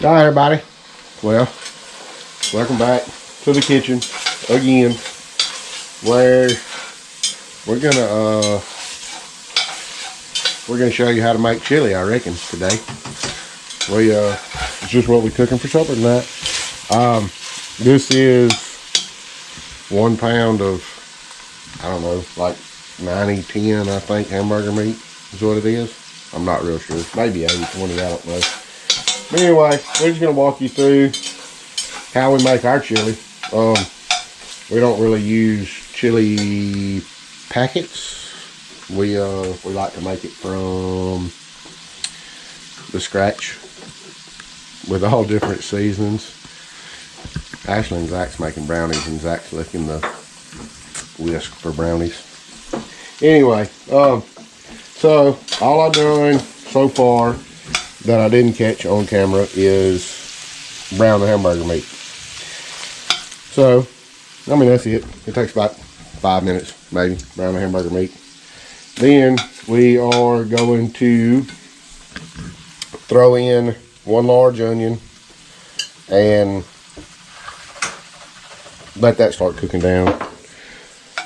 All right, everybody. Well, welcome back to the kitchen again, where we're gonna show you how to make chili. I reckon today. It's just what we cooking for supper tonight. This is 1 pound of, I don't know, like 90-10, I think, hamburger meat is what it is. I'm not real sure. Maybe 80-20, I don't know. But anyway, we're just gonna walk you through how we make our chili. We don't really use chili packets. We like to make it from the scratch with all different seasonings. Ashley and Zach's making brownies, and Zach's licking the whisk for brownies. Anyway, so all I've done so far that I didn't catch on camera is brown the hamburger meat. So, I mean, that's it. It takes about 5 minutes, maybe, brown the hamburger meat. Then we are going to throw in 1 large onion and let that start cooking down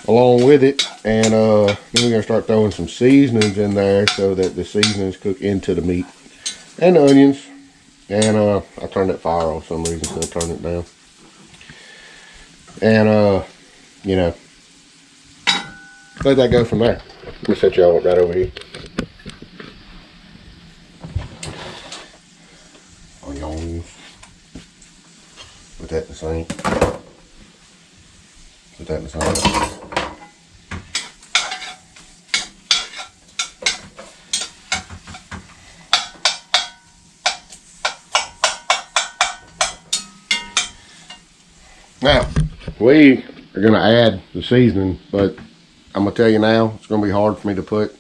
along with it. And then we're going to start throwing some seasonings in there so that the seasonings cook into the meat and the onions. And I turned that fire off for some reason, so I turned it down. And you know, let that go from there. Let me set y'all up right over here. Onions. Put that in the sink. Put that in the sink. Now, we are going to add the seasoning, but I'm going to tell you now, it's going to be hard for me to put.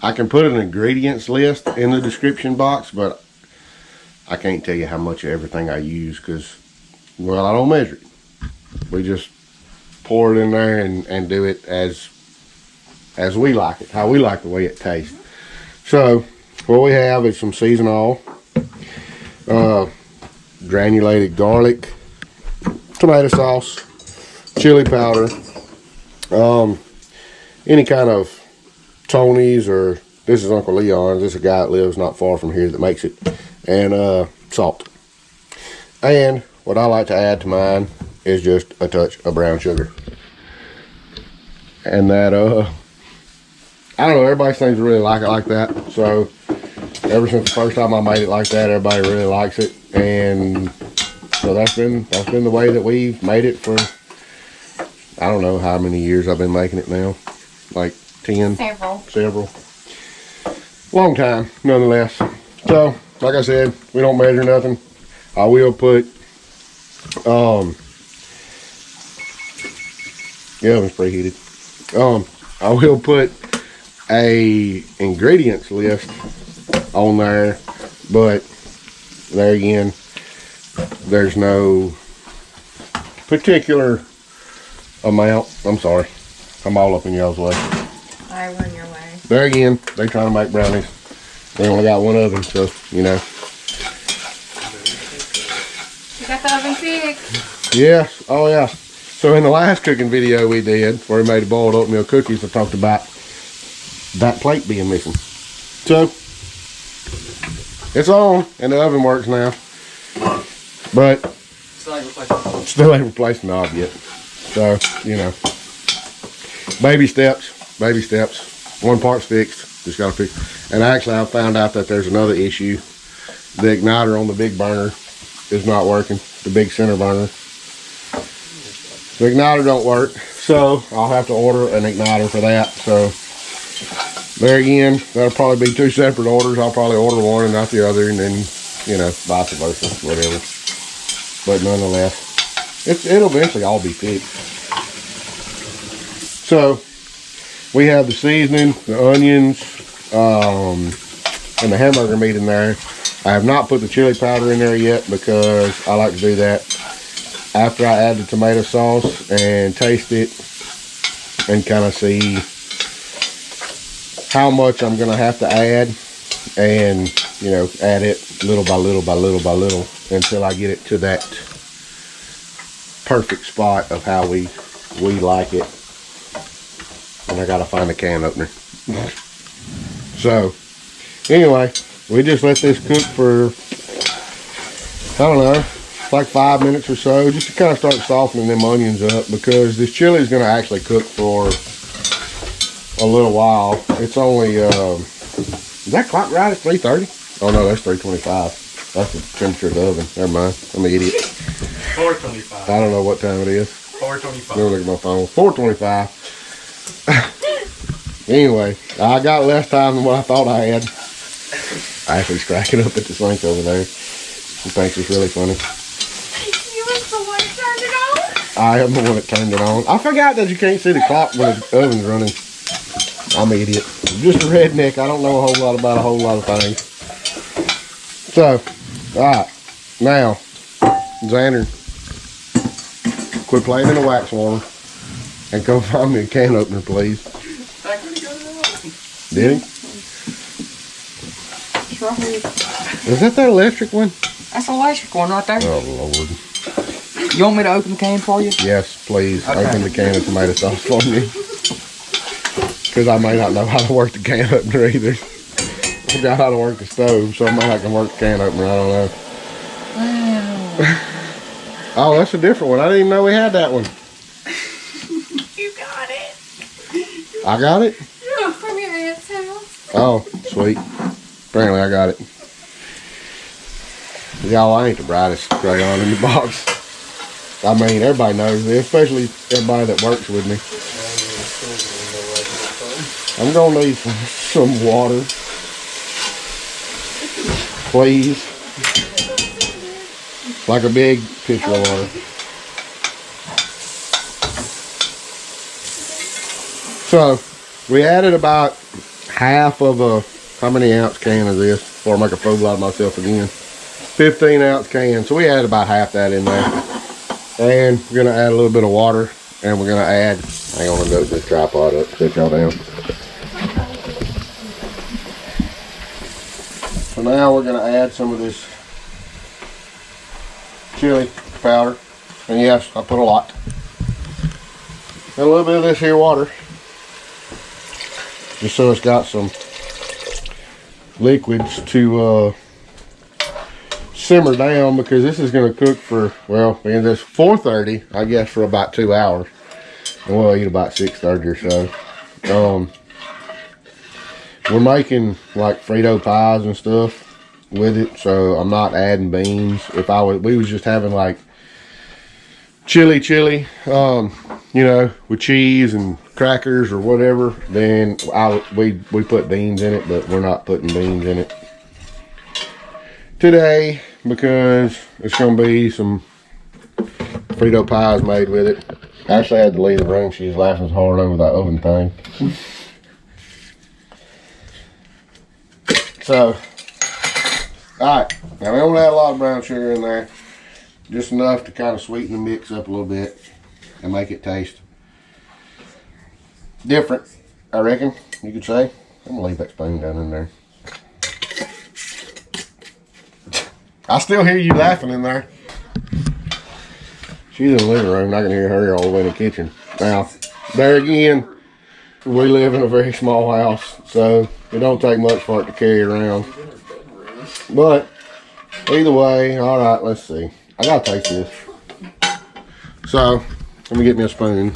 I can put an ingredients list in the description box, but I can't tell you how much of everything I use because, well, I don't measure it. We just pour it in there and do it as we like it, how we like the way it tastes. So, what we have is some seasoned oil, granulated garlic, tomato sauce, chili powder, any kind of Tony's, or this is Uncle Leon's. This is a guy that lives not far from here that makes it, and salt. And what I like to add to mine is just a touch of brown sugar. And that, I don't know, everybody seems to really like it like that. So ever since the first time I made it like that, everybody really likes it. And so that's been the way that we've made it for, I don't know how many years I've been making it now. Like 10? Several. Long time, nonetheless. So, like I said, we don't measure nothing. I will put, the oven's preheated. I will put a ingredients list on there, but there again, there's no particular amount. I'm sorry, I'm all up in y'all's way. I run your way. There again, they trying to make brownies. They only got one oven, so you know. You got the oven fixed? Yes, oh yeah. So in the last cooking video we did, where we made boiled oatmeal cookies, I talked about that plate being missing. So it's on, and the oven works now. But still ain't replacing the knob yet. So, you know, baby steps, baby steps. One part's fixed, just gotta fix. And actually I found out that there's another issue. The igniter on the big burner is not working, the big center burner. The igniter don't work, so I'll have to order an igniter for that. So there again, that'll probably be 2 separate orders. I'll probably order one and not the other, and then, you know, vice versa, whatever. But nonetheless, it'll eventually all be fixed. So we have the seasoning, the onions, and the hamburger meat in there. I have not put the chili powder in there yet because I like to do that after I add the tomato sauce and taste it and kind of see how much I'm gonna have to add and you know, add it little by little by little by little until I get it to that perfect spot of how we like it. And I gotta find a can opener. So anyway, we just let this cook for, I don't know, like 5 minutes or so, just to kind of start softening them onions up, because this chili is going to actually cook for a little while. It's only, is that clock right at 3:30? Oh no, that's 3:25. That's the temperature of the oven. Never mind, I'm an idiot. 4:25. I don't know what time it is. 4:25. Let me look at my phone. 4:25. Anyway, I got less time than what I thought I had. I actually cracking up at the sink over there. She thinks it's really funny. You was the one that turned it on? I am the one that turned it on. I forgot that you can't see the clock when the oven's running. I'm an idiot. I'm just a redneck. I don't know a whole lot about a whole lot of things. So, alright. Now, Xander, quit playing in the wax warmer and go find me a can opener, please. Did he? It's right here. Is that electric one? That's an electric one right there. Oh, Lord. You want me to open the can for you? Yes, please. Okay. Open the can of tomato sauce for me. Because I may not know how to work the can opener either. I forgot how to work the stove, so I might not can work the can opener. I don't know. Oh, that's a different one. I didn't even know we had that one. You got it. I got it? Yeah, from your aunt's house. Oh, sweet. Apparently I got it. Y'all, I ain't the brightest crayon in the box. I mean, everybody knows this, especially everybody that works with me. I'm gonna need some water. Please. Like a big pitcher of water. So, we added about half of a, how many ounce can is this? Before I make a fool out of myself again. 15 ounce can. So we added about half that in there. And we're gonna add a little bit of water. And we're gonna add, hang on, I'm gonna this tripod up, set y'all down. So now we're gonna add some of this chili powder. And yes, I put a lot. And a little bit of this here water. Just so it's got some liquids to simmer down, because this is going to cook for, well, in this 4:30, I guess, for about 2 hours. And we'll eat about 6:30 or so. We're making like Frito pies and stuff with it, so I'm not adding beans. If I was, we was just having like chili, you know, with cheese and crackers or whatever, then we put beans in it, but we're not putting beans in it today because it's gonna be some Frito pies made with it. Ashley had to leave the room. She was laughing hard over that oven thing. So, alright, now we don't add a lot of brown sugar in there, just enough to kind of sweeten the mix up a little bit and make it taste different, I reckon you could say. I'm gonna leave that spoon down in there. I still hear you laughing in there. She's in the living room, and I can hear her all the way in the kitchen. Now, there again, we live in a very small house, so it don't take much for it to carry around. But either way, all right, let's see. I gotta taste this. So, let me get me a spoon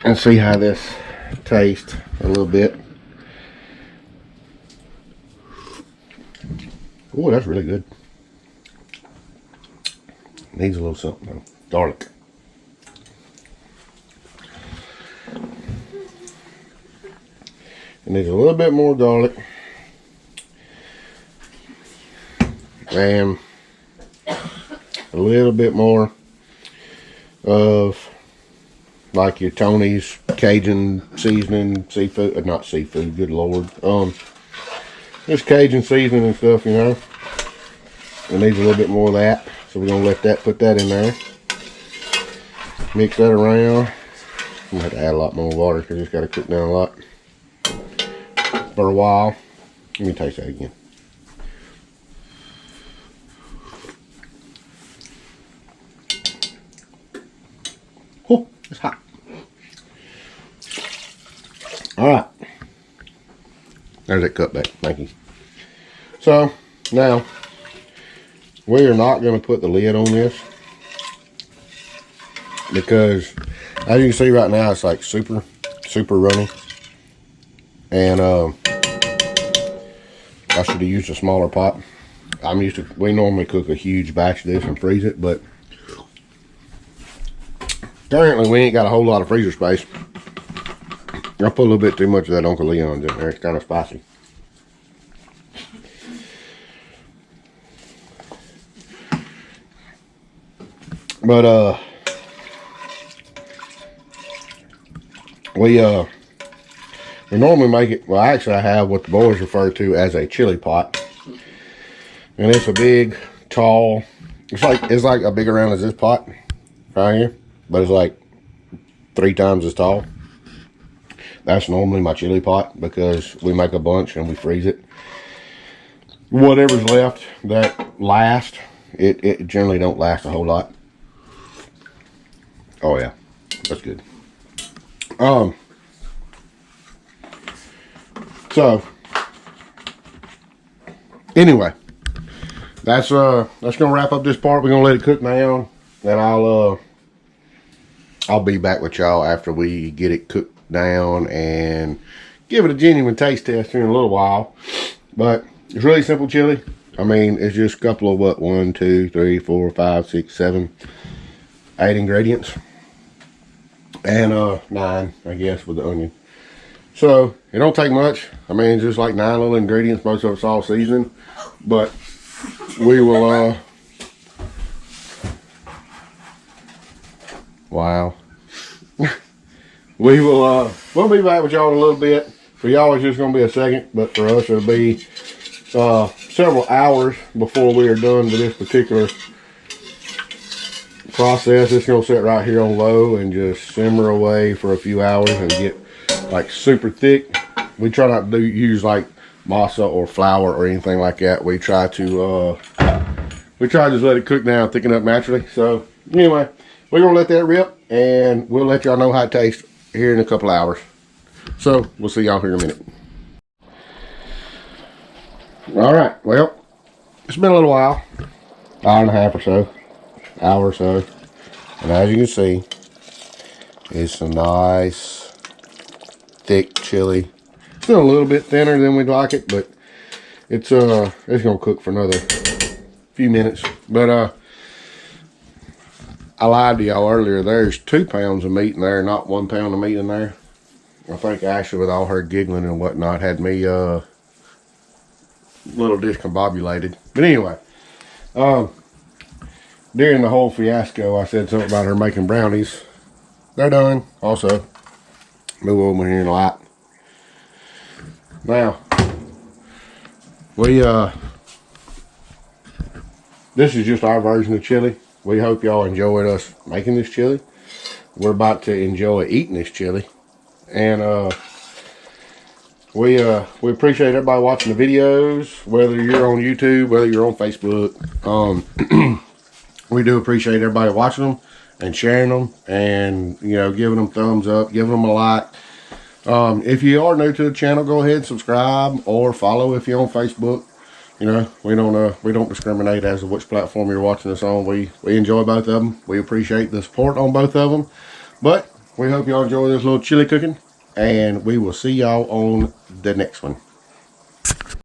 and see how this tastes a little bit. Oh, that's really good. Needs a little something though. Garlic. It needs a little bit more garlic. And a little bit more of like your Tony's Cajun seasoning, seafood, not seafood, good Lord. Just Cajun seasoning and stuff, you know. It needs a little bit more of that. So we're gonna put that in there. Mix that around. I'm gonna have to add a lot more water because it's gotta cook down a lot for a while. Let me taste that again. Oh, it's hot. All right. There's that cutback. Thank you. So, now, we are not going to put the lid on this because, as you can see right now, it's like super runny. And, I should have used a smaller pot. We normally cook a huge batch of this and freeze it, but currently we ain't got a whole lot of freezer space. I put a little bit too much of that Uncle Leon's in there. It's kind of spicy. But we normally make it, well, actually I have what the boys refer to as a chili pot. And it's a big, tall, it's like a big around as this pot right here, but it's like 3 times as tall. That's normally my chili pot because we make a bunch and we freeze it. Whatever's left that lasts, it generally don't last a whole lot. Oh yeah, that's good. So anyway, that's gonna wrap up this part. We're gonna let it cook down, and I'll be back with y'all after we get it cooked down and give it a genuine taste test here in a little while. But it's really simple chili. I mean, it's just a couple of what, 1, 2, 3, 4, 5, 6, 7, 8 ingredients, and 9, I guess, with the onion. So it don't take much. I mean, just like 9 little ingredients. Most of it's all seasoning, but we will. Wow. We'll be back with y'all in a little bit. For y'all, it's just gonna be a second, but for us, it'll be several hours before we are done with this particular process. It's gonna sit right here on low and just simmer away for a few hours and get like super thick. We try not to use like masa or flour or anything like that. We try to just let it cook down, thicken up naturally. So anyway, we're gonna let that rip and we'll let y'all know how it tastes here in a couple hours. So we'll see y'all here in a minute. All right, well, it's been a little while, hour and a half or so, hour or so, and as you can see, it's a nice thick chili. It's still a little bit thinner than we'd like it, but it's gonna cook for another few minutes. But I lied to y'all earlier. There's 2 pounds of meat in there, not 1 pound of meat in there. I think Ashley, with all her giggling and whatnot, had me a little discombobulated. But anyway, during the whole fiasco, I said something about her making brownies. They're done. Also, move over here in the light. Now, this is just our version of chili. We hope y'all enjoyed us making this chili. We're about to enjoy eating this chili. And we appreciate everybody watching the videos, whether you're on YouTube, whether you're on Facebook. We do appreciate everybody watching them and sharing them, and giving them thumbs up, giving them a like. If you are new to the channel, go ahead and subscribe or follow if you're on Facebook. We don't discriminate as to which platform you're watching us on. We enjoy both of them. We appreciate the support on both of them. But we hope y'all enjoy this little chili cooking, and we will see y'all on the next one.